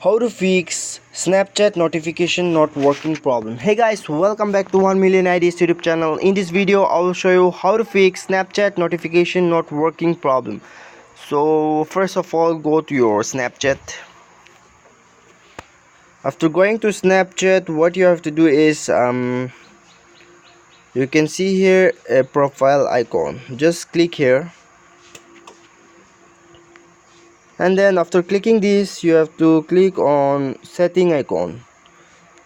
How to fix Snapchat notification not working problem. Hey guys, welcome back to 1 million IDs YouTube channel. In this video I will show you how to fix Snapchat notification not working problem. So first of all, go to your Snapchat. After going to Snapchat, what you have to do is you can see here a profile icon. Just click here, and then after clicking this you have to click on setting icon.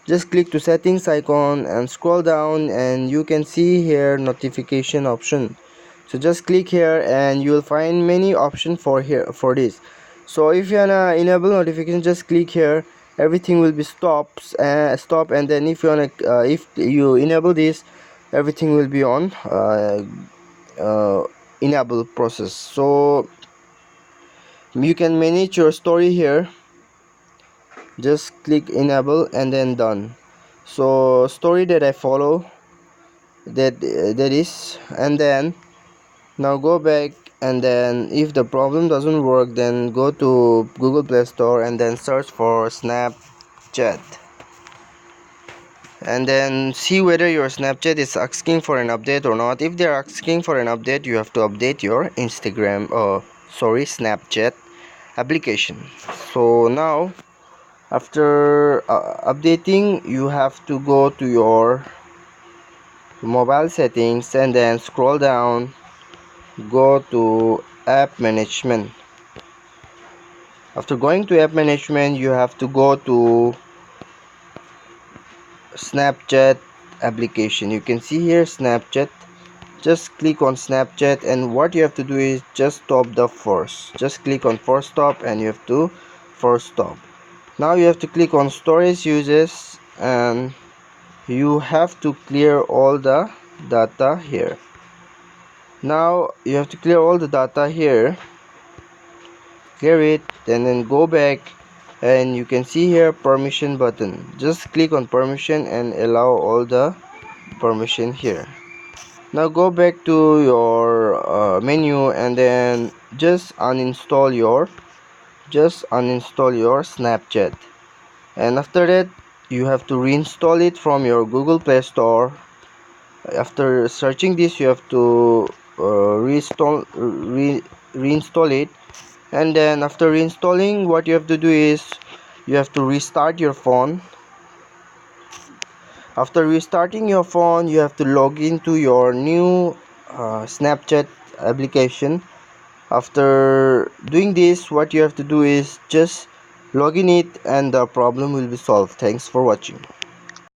Just click to settings icon and scroll down, and you can see here notification option. So just click here and you will find many options for this. So if you wanna enable notification, just click here. Everything will be stop, and then if you enable this, everything will be on enable process. So you can manage your story here. Just click enable and then done. So story that I follow, that is, and then now go back, and then if the problem doesn't work, then go to Google Play Store and then search for Snapchat, and then see whether your Snapchat is asking for an update or not. If they're asking for an update, you have to update your Snapchat application. So now after updating, you have to go to your mobile settings and then scroll down, go to app management. After going to app management, you have to go to Snapchat application. You can see here Snapchat. Just click on Snapchat, and what you have to do is just stop the force. Just click on force stop and you have to force stop. Now you have to click on storage uses, and you have to clear all the data here. Now you have to clear all the data here, clear it, and then go back, and you can see here permission button. Just click on permission and allow all the permission here. Now go back to your menu, and then just uninstall your Snapchat, and after that you have to reinstall it from your Google Play Store. After searching this, you have to reinstall it, and then after reinstalling, what you have to do is you have to restart your phone. After restarting your phone, you have to log into your new Snapchat application. After doing this, what you have to do is just log in it and the problem will be solved. Thanks for watching.